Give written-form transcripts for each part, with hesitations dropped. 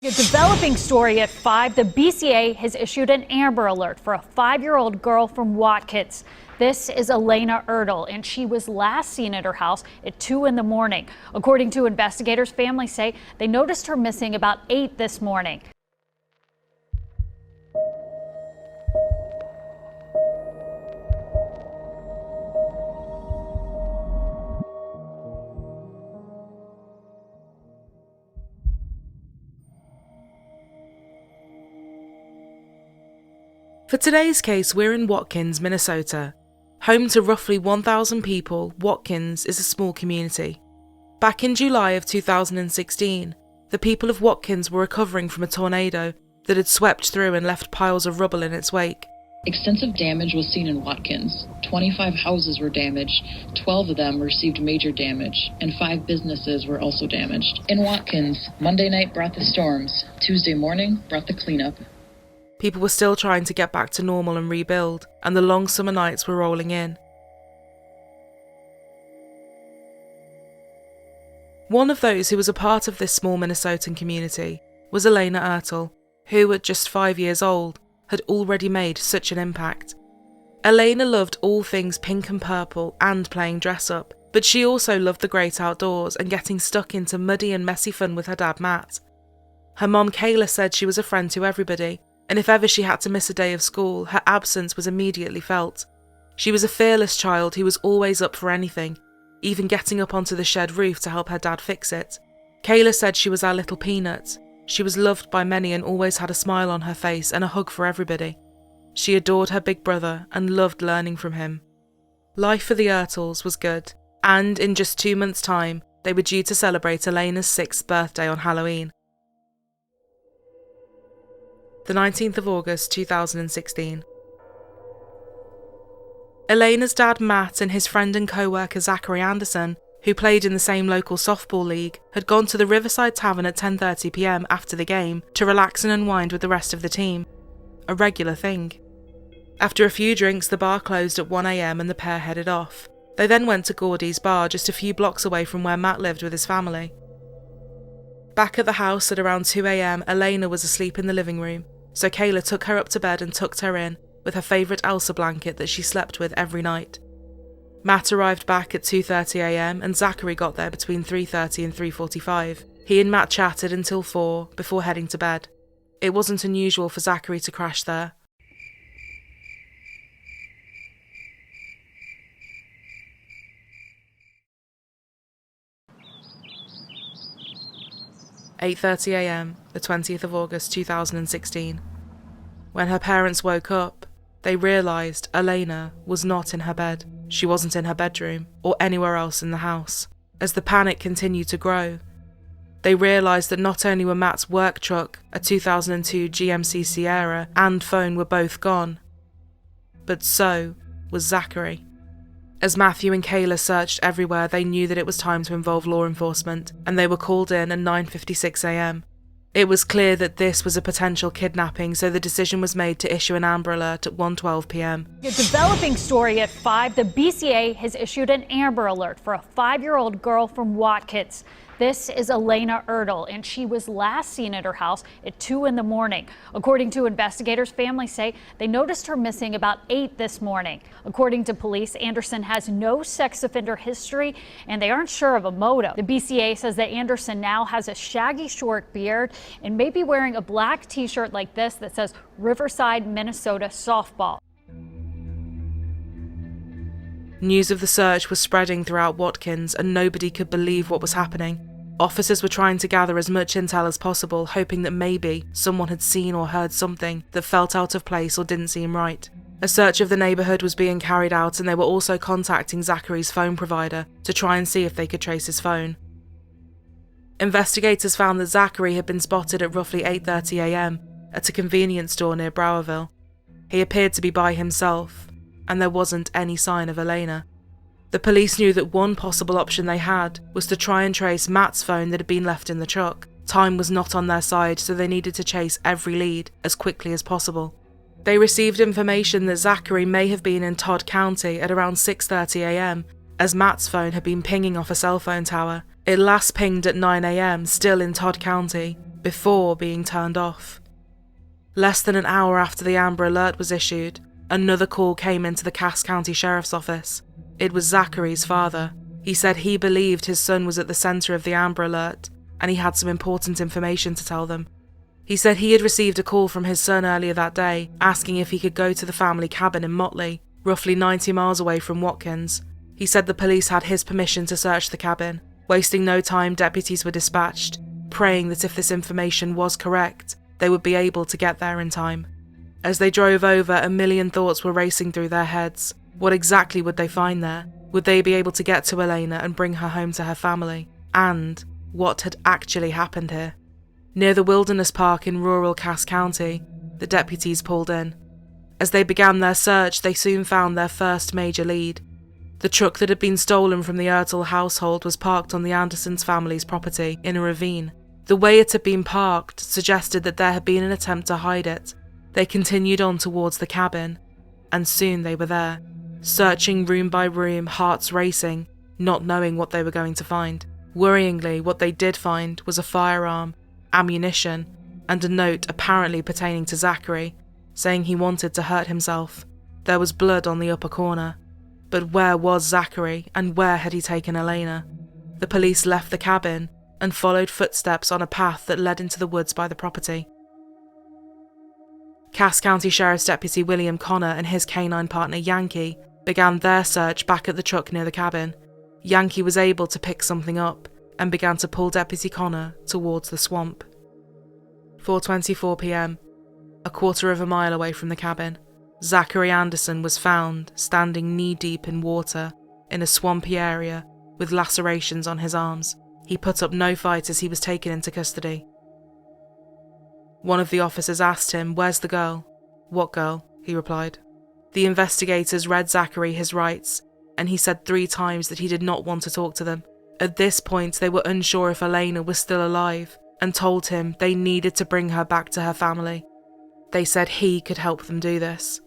A developing story at 5, the BCA has issued an Amber Alert for a 5-year-old girl from Watkins. This is Alayna Ertl, and she was last seen at her house at 2 in the morning. According to investigators, families say they noticed her missing about 8 this morning. For today's case, we're in Watkins, Minnesota. Home to roughly 1,000 people, Watkins is a small community. Back in July of 2016, the people of Watkins were recovering from a tornado that had swept through and left piles of rubble in its wake. Extensive damage was seen in Watkins. 25 houses were damaged, 12 of them received major damage, and 5 businesses were also damaged. In Watkins, Monday night brought the storms. Tuesday morning brought the cleanup. People were still trying to get back to normal and rebuild, and the long summer nights were rolling in. One of those who was a part of this small Minnesotan community was Alayna Ertl, who, at just 5 years old, had already made such an impact. Alayna loved all things pink and purple and playing dress-up, but she also loved the great outdoors and getting stuck into muddy and messy fun with her dad Matt. Her mom Kayla said she was a friend to everybody, and if ever she had to miss a day of school, her absence was immediately felt. She was a fearless child who was always up for anything, even getting up onto the shed roof to help her dad fix it. Kayla said she was our little peanut. She was loved by many and always had a smile on her face and a hug for everybody. She adored her big brother and loved learning from him. Life for the Ertls was good, and in just 2 months' time, they were due to celebrate Alayna's 6th birthday on Halloween. The 19th of August 2016. Alayna's dad Matt and his friend and co-worker Zachary Anderson, who played in the same local softball league, had gone to the Riverside Tavern at 10:30 p.m. after the game to relax and unwind with the rest of the team. A regular thing. After a few drinks, the bar closed at 1 a.m. and the pair headed off. They then went to Gordy's bar just a few blocks away from where Matt lived with his family. Back at the house at around 2 a.m, Alayna was asleep in the living room, so Kayla took her up to bed and tucked her in with her favourite Elsa blanket that she slept with every night. Matt arrived back at 2:30 a.m. and Zachary got there between 3:30 and 3:45. He and Matt chatted until 4 before heading to bed. It wasn't unusual for Zachary to crash there. – 8:30 a.m, the 20th of August 2016. When her parents woke up, they realised Alayna was not in her bed. She wasn't in her bedroom or anywhere else in the house. As the panic continued to grow, they realised that not only were Matt's work truck, a 2002 GMC Sierra, and phone were both gone, but so was Zachary. As Matthew and Kayla searched everywhere, they knew that it was time to involve law enforcement, and they were called in at 9:56 a.m. It was clear that this was a potential kidnapping, so the decision was made to issue an Amber Alert at 1:12 p.m. A developing story at 5, the BCA has issued an Amber Alert for a 5-year-old girl from Watkins. This is Alayna Ertl, and she was last seen at her house at 2 in the morning. According to investigators, families say they noticed her missing about 8 this morning. According to police, Anderson has no sex offender history, and they aren't sure of a motive. The BCA says that Anderson now has a shaggy short beard and may be wearing a black t-shirt like this that says Riverside, Minnesota Softball. News of the search was spreading throughout Watkins, and nobody could believe what was happening. Officers were trying to gather as much intel as possible, hoping that maybe someone had seen or heard something that felt out of place or didn't seem right. A search of the neighbourhood was being carried out, and they were also contacting Zachary's phone provider to try and see if they could trace his phone. Investigators found that Zachary had been spotted at roughly 8:30 a.m. at a convenience store near Browerville. He appeared to be by himself, and there wasn't any sign of Alayna. The police knew that one possible option they had was to try and trace Matt's phone that had been left in the truck. Time was not on their side, so they needed to chase every lead as quickly as possible. They received information that Zachary may have been in Todd County at around 6:30 a.m, as Matt's phone had been pinging off a cell phone tower. It last pinged at 9 a.m, still in Todd County, before being turned off. Less than an hour after the Amber Alert was issued, another call came into the Cass County Sheriff's Office. It was Zachary's father. He said he believed his son was at the centre of the Amber Alert, and he had some important information to tell them. He said he had received a call from his son earlier that day, asking if he could go to the family cabin in Motley, roughly 90 miles away from Watkins. He said the police had his permission to search the cabin. Wasting no time, deputies were dispatched, praying that if this information was correct, they would be able to get there in time. As they drove over, a million thoughts were racing through their heads. What exactly would they find there? Would they be able to get to Alayna and bring her home to her family? And what had actually happened here? Near the Wilderness Park in rural Cass County, the deputies pulled in. As they began their search, they soon found their first major lead. The truck that had been stolen from the Ertl household was parked on the Andersons family's property in a ravine. The way it had been parked suggested that there had been an attempt to hide it. They continued on towards the cabin, and soon they were there, searching room by room, hearts racing, not knowing what they were going to find. Worryingly, what they did find was a firearm, ammunition, and a note apparently pertaining to Zachary, saying he wanted to hurt himself. There was blood on the upper corner. But where was Zachary, and where had he taken Alayna? The police left the cabin and followed footsteps on a path that led into the woods by the property. Cass County Sheriff's Deputy William Connor and his canine partner Yankee began their search back at the truck near the cabin. Yankee was able to pick something up and began to pull Deputy Connor towards the swamp. 4:24 p.m, a quarter of a mile away from the cabin, Zachary Anderson was found standing knee-deep in water in a swampy area with lacerations on his arms. He put up no fight as he was taken into custody. One of the officers asked him, "Where's the girl?" "What girl?" he replied. The investigators read Zachary his rights, and he said 3 times that he did not want to talk to them. At this point, they were unsure if Alayna was still alive, and told him they needed to bring her back to her family. They said he could help them do this.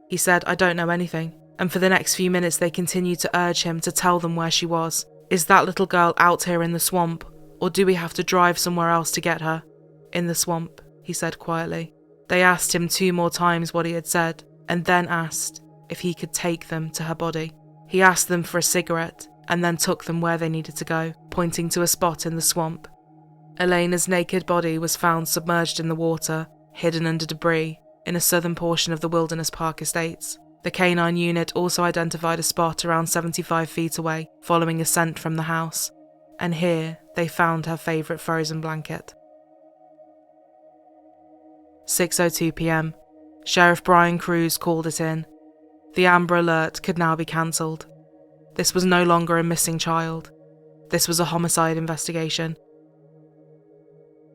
He said, "I don't know anything," and for the next few minutes they continued to urge him to tell them where she was. "Is that little girl out here in the swamp, or do we have to drive somewhere else to get her?" "In the swamp," he said quietly. They asked him 2 more times what he had said, and then asked if he could take them to her body. He asked them for a cigarette, and then took them where they needed to go, pointing to a spot in the swamp. Alayna's naked body was found submerged in the water, hidden under debris, in a southern portion of the Wilderness Park estates. The canine unit also identified a spot around 75 feet away, following a scent from the house, and here they found her favourite frozen blanket. 6:02 p.m. Sheriff Brian Cruz called it in. The Amber Alert could now be cancelled. This was no longer a missing child. This was a homicide investigation.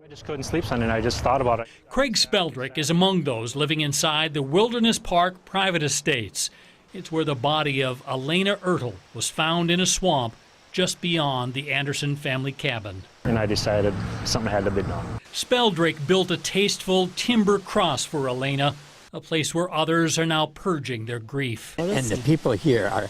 I just couldn't sleep Sunday night. I just thought about it. Craig Speldrick is among those living inside the Wilderness Park private estates. It's where the body of Alayna Ertl was found in a swamp just beyond the Anderson family cabin. And I decided something had to be done. Speldrick built a tasteful timber cross for Alayna, a place where others are now purging their grief. And the people here are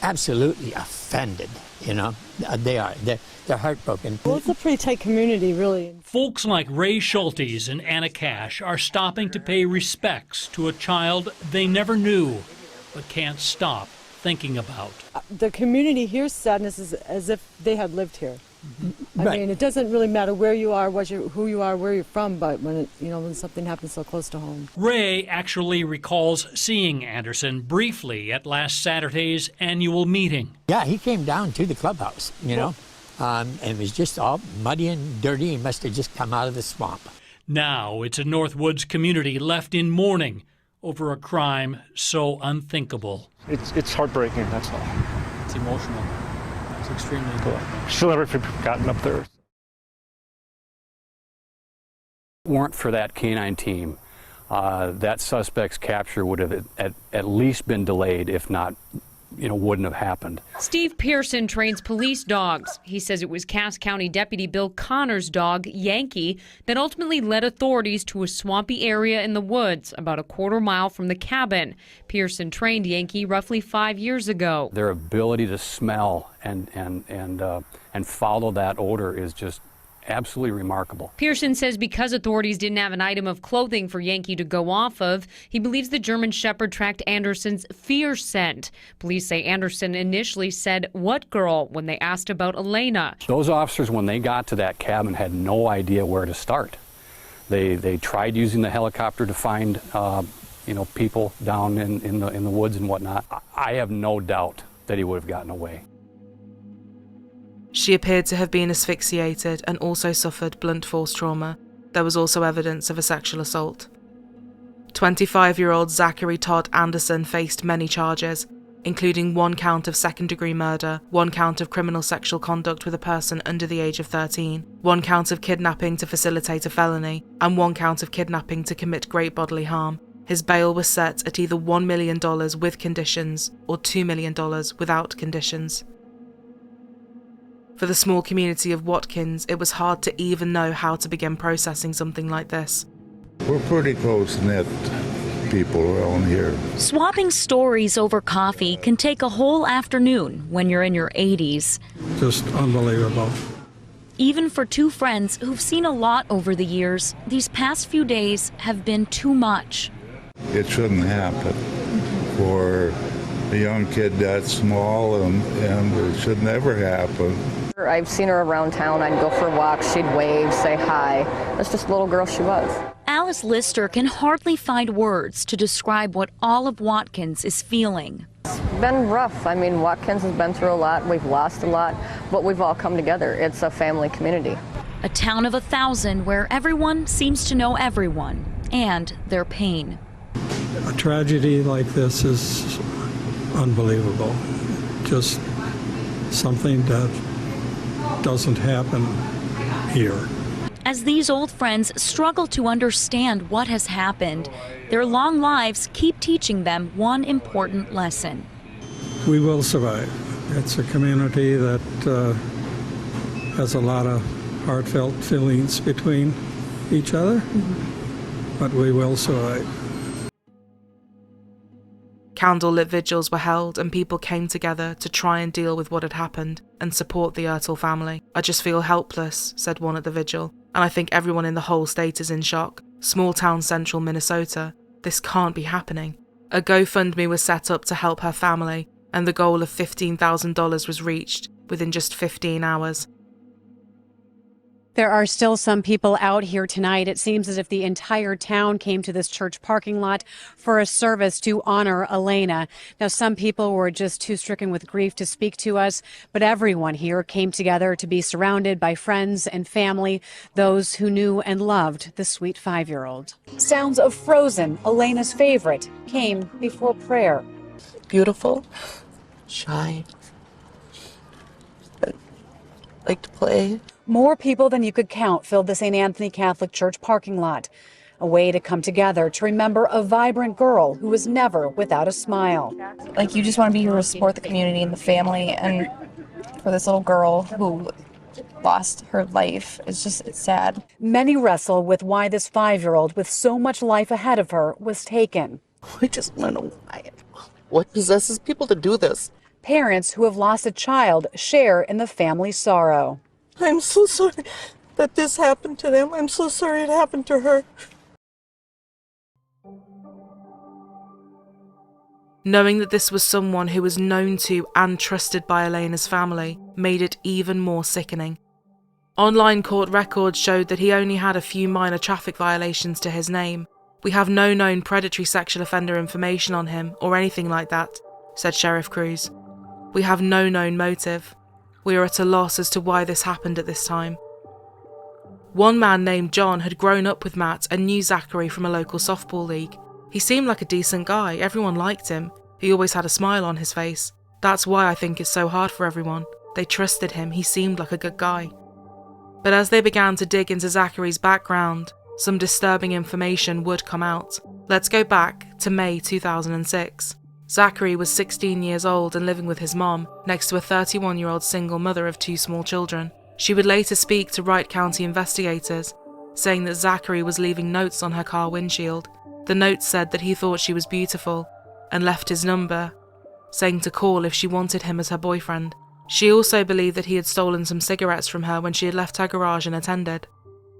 absolutely offended, you know. They are. They're heartbroken. Well, it's a pretty tight community, really. Folks like Ray Schultes and Anna Cash are stopping to pay respects to a child they never knew, but can't stop thinking about. The community here's sadness is as if they had lived here. I Right. mean, it doesn't really matter where you are, who you are, where you're from, but when something happens so close to home. Ray actually recalls seeing Anderson briefly at last Saturday's annual meeting. Yeah, he came down to the clubhouse, you know, and it was just all muddy and dirty. He must have just come out of the swamp. Now it's a Northwoods community left in mourning over a crime so unthinkable. It's heartbreaking, that's all. It's emotional. It's extremely emotional. She'll never be forgotten up there. Weren't for that canine team, that suspect's capture would have at least been delayed, if not, wouldn't have happened. Steve Pearson trains police dogs. He says it was Cass County Deputy Bill Connor's dog, Yankee, that ultimately led authorities to a swampy area in the woods about a quarter mile from the cabin. Pearson trained Yankee roughly 5 years ago. Their ability to smell and follow that odor is just absolutely remarkable. Pearson says because authorities didn't have an item of clothing for Yankee to go off of, he believes the German Shepherd tracked Anderson's fear scent. Police say Anderson initially said, "What girl?" when they asked about Alayna. Those officers, when they got to that cabin, had no idea where to start. They tried using the helicopter to find people down in the woods and whatnot. I have no doubt that he would have gotten away. She appeared to have been asphyxiated and also suffered blunt force trauma. There was also evidence of a sexual assault. 25-year-old Zachary Todd Anderson faced many charges, including 1 count of second-degree murder, 1 count of criminal sexual conduct with a person under the age of 13, 1 count of kidnapping to facilitate a felony, and 1 count of kidnapping to commit great bodily harm. His bail was set at either $1 million with conditions or $2 million without conditions. For the small community of Watkins, it was hard to even know how to begin processing something like this. We're pretty close-knit people around here. Swapping stories over coffee can take a whole afternoon when you're in your 80s. Just unbelievable. Even for 2 friends who've seen a lot over the years, these past few days have been too much. It shouldn't happen for a young kid that small, and it should never happen. I've seen her around town. I'd go for walks. She'd wave, say hi. That's just the little girl she was. Alice Lister can hardly find words to describe what all of Watkins is feeling. It's been rough. I mean, Watkins has been through a lot. We've lost a lot, but we've all come together. It's a family community. A town of 1,000 where everyone seems to know everyone and their pain. A tragedy like this is unbelievable. Just something that doesn't happen here. As these old friends struggle to understand what has happened, their long lives keep teaching them one important lesson. We will survive. It's a community that has a lot of heartfelt feelings between each other, but we will survive. Candlelit vigils were held and people came together to try and deal with what had happened and support the Ertl family. "I just feel helpless," said one at the vigil, "and I think everyone in the whole state is in shock. Small town central Minnesota. This can't be happening." A GoFundMe was set up to help her family, and the goal of $15,000 was reached within just 15 hours. There are still some people out here tonight. It seems as if the entire town came to this church parking lot for a service to honor Alayna. Now, some people were just too stricken with grief to speak to us, but everyone here came together to be surrounded by friends and family, those who knew and loved the sweet 5-year-old. Sounds of Frozen, Alayna's favorite, came before prayer. Beautiful, shy, like to play. More people than you could count filled the St. Anthony Catholic Church parking lot. A way to come together to remember a vibrant girl who was never without a smile. Like, you just want to be here to support the community and the family, and for this little girl who lost her life, it's sad. Many wrestle with why this 5-year-old with so much life ahead of her was taken. I just want to know what possesses people to do this. Parents who have lost a child share in the family sorrow. I'm so sorry that this happened to them. I'm so sorry it happened to her. Knowing that this was someone who was known to and trusted by Alayna's family made it even more sickening. Online court records showed that he only had a few minor traffic violations to his name. "We have no known predatory sexual offender information on him or anything like that," said Sheriff Cruz. "We have no known motive. We are at a loss as to why this happened at this time." One man named John had grown up with Matt and knew Zachary from a local softball league. He seemed like a decent guy, everyone liked him. He always had a smile on his face. That's why I think it's so hard for everyone. They trusted him, he seemed like a good guy. But as they began to dig into Zachary's background, some disturbing information would come out. Let's go back to May 2006. Zachary was 16 years old and living with his mom, next to a 31-year-old single mother of 2 small children. She would later speak to Wright County investigators, saying that Zachary was leaving notes on her car windshield. The notes said that he thought she was beautiful, and left his number, saying to call if she wanted him as her boyfriend. She also believed that he had stolen some cigarettes from her when she had left her garage unattended.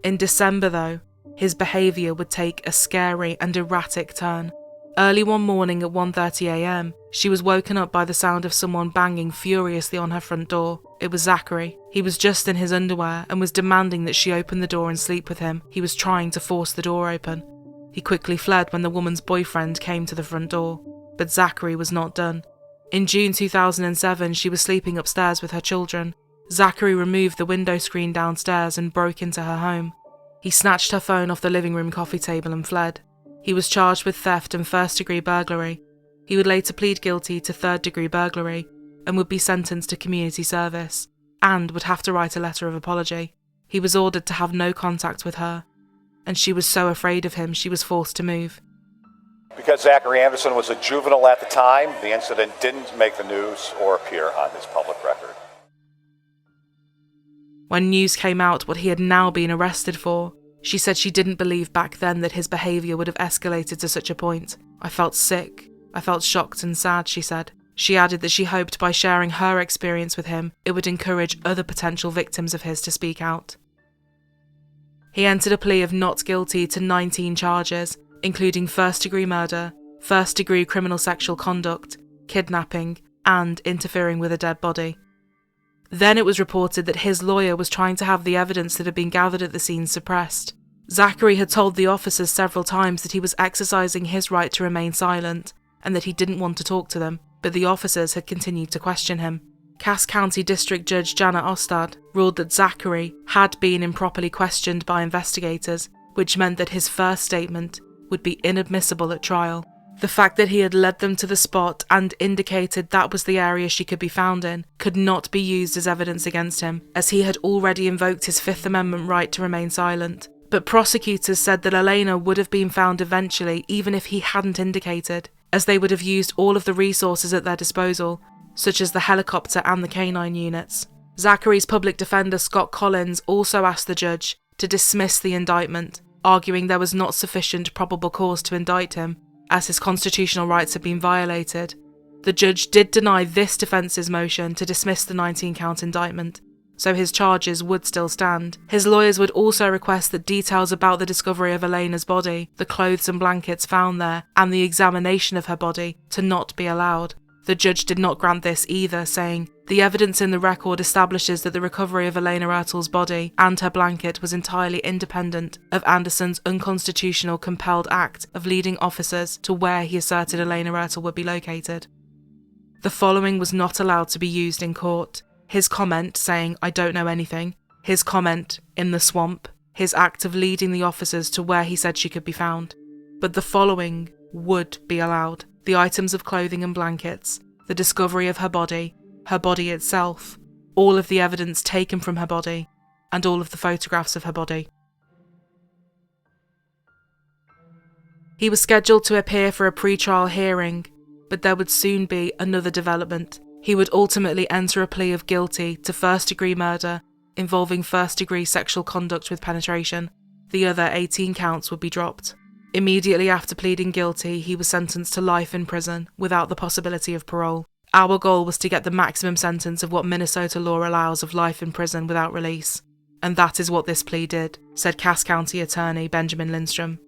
In December, though, his behaviour would take a scary and erratic turn. Early one morning at 1:30 a.m, she was woken up by the sound of someone banging furiously on her front door. It was Zachary. He was just in his underwear and was demanding that she open the door and sleep with him. He was trying to force the door open. He quickly fled when the woman's boyfriend came to the front door. But Zachary was not done. In June 2007, she was sleeping upstairs with her children. Zachary removed the window screen downstairs and broke into her home. He snatched her phone off the living room coffee table and fled. He was charged with theft and first-degree burglary. He would later plead guilty to third-degree burglary and would be sentenced to community service and would have to write a letter of apology. He was ordered to have no contact with her, and she was so afraid of him she was forced to move. Because Zachary Anderson was a juvenile at the time, the incident didn't make the news or appear on his public record. When news came out what he had now been arrested for, she said she didn't believe back then that his behaviour would have escalated to such a point. "I felt sick. I felt shocked and sad," she said. She added that she hoped by sharing her experience with him, it would encourage other potential victims of his to speak out. He entered a plea of not guilty to 19 charges, including first-degree murder, first-degree criminal sexual conduct, kidnapping, and interfering with a dead body. Then it was reported that his lawyer was trying to have the evidence that had been gathered at the scene suppressed. Zachary had told the officers several times that he was exercising his right to remain silent and that he didn't want to talk to them, but the officers had continued to question him. Cass County District Judge Janet Ostad ruled that Zachary had been improperly questioned by investigators, which meant that his first statement would be inadmissible at trial. The fact that he had led them to the spot and indicated that was the area she could be found in could not be used as evidence against him, as he had already invoked his Fifth Amendment right to remain silent. But prosecutors said that Alayna would have been found eventually even if he hadn't indicated, as they would have used all of the resources at their disposal, such as the helicopter and the canine units. Zachary's public defender Scott Collins also asked the judge to dismiss the indictment, arguing there was not sufficient probable cause to indict him, as his constitutional rights had been violated. The judge did deny this defence's motion to dismiss the 19-count indictment, so his charges would still stand. His lawyers would also request that details about the discovery of Alayna's body, the clothes and blankets found there, and the examination of her body to not be allowed. The judge did not grant this either, saying, "The evidence in the record establishes that the recovery of Alayna Ertl's body and her blanket was entirely independent of Anderson's unconstitutional compelled act of leading officers to where he asserted Alayna Ertl would be located." The following was not allowed to be used in court: his comment saying, "I don't know anything," his comment, "in the swamp," his act of leading the officers to where he said she could be found. But the following would be allowed: the items of clothing and blankets, the discovery of her body itself, all of the evidence taken from her body, and all of the photographs of her body. He was scheduled to appear for a pre-trial hearing, but there would soon be another development. He would ultimately enter a plea of guilty to first-degree murder involving first-degree sexual conduct with penetration. The other 18 counts would be dropped. Immediately after pleading guilty, he was sentenced to life in prison without the possibility of parole. Our goal was to get the maximum sentence of what Minnesota law allows of life in prison without release. And that is what this plea did, said Cass County Attorney Benjamin Lindstrom.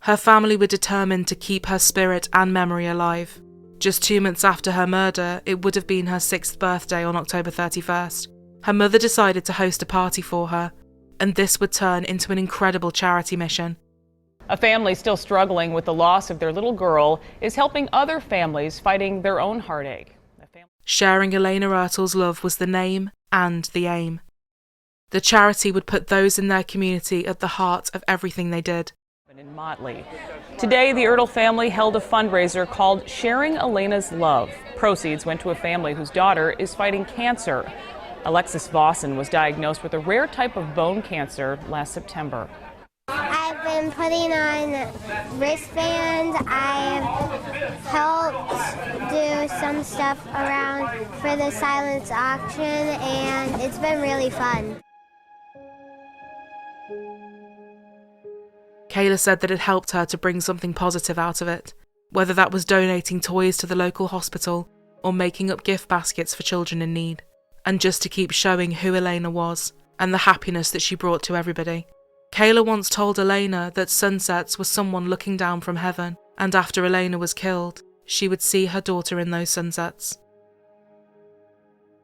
Her family were determined to keep her spirit and memory alive. Just 2 months after her murder, it would have been her 6th birthday on October 31st. Her mother decided to host a party for her, and this would turn into an incredible charity mission. A family still struggling with the loss of their little girl is helping other families fighting their own heartache. Sharing Alayna Ertl's love was the name and the aim. The charity would put those in their community at the heart of everything they did. In Motley. Today, the Ertl family held a fundraiser called Sharing Alayna's Love. Proceeds went to a family whose daughter is fighting cancer. Alexis Vossen was diagnosed with a rare type of bone cancer last September. I've been putting on wristbands. I've helped do some stuff around for the silence auction, and it's been really fun. Kayla said that it helped her to bring something positive out of it. whether that was donating toys to the local hospital or making up gift baskets for children in need, and just to keep showing who Alayna was and the happiness that she brought to everybody. Kayla once told Alayna that sunsets were someone looking down from heaven, and after Alayna was killed, she would see her daughter in those sunsets.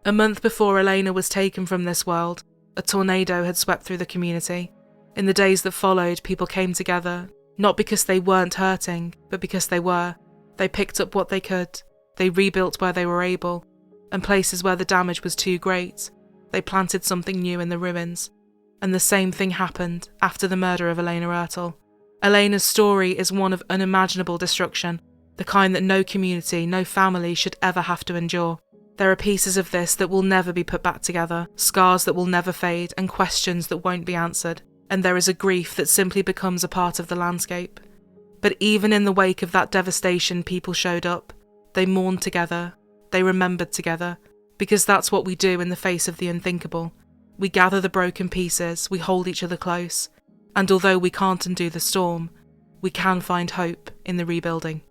A month before Alayna was taken from this world, a tornado had swept through the community. In the days that followed, people came together, not because they weren't hurting, but because they were. They picked up what they could, they rebuilt where they were able, and places where the damage was too great, they planted something new in the ruins. And the same thing happened after the murder of Alayna Ertl. Alayna's story is one of unimaginable destruction, the kind that no community, no family should ever have to endure. There are pieces of this that will never be put back together, scars that will never fade, and questions that won't be answered. And there is a grief that simply becomes a part of the landscape. But even in the wake of that devastation, people showed up. They mourned together. They remembered together. Because that's what we do in the face of the unthinkable. We gather the broken pieces, we hold each other close. And although we can't undo the storm, we can find hope in the rebuilding.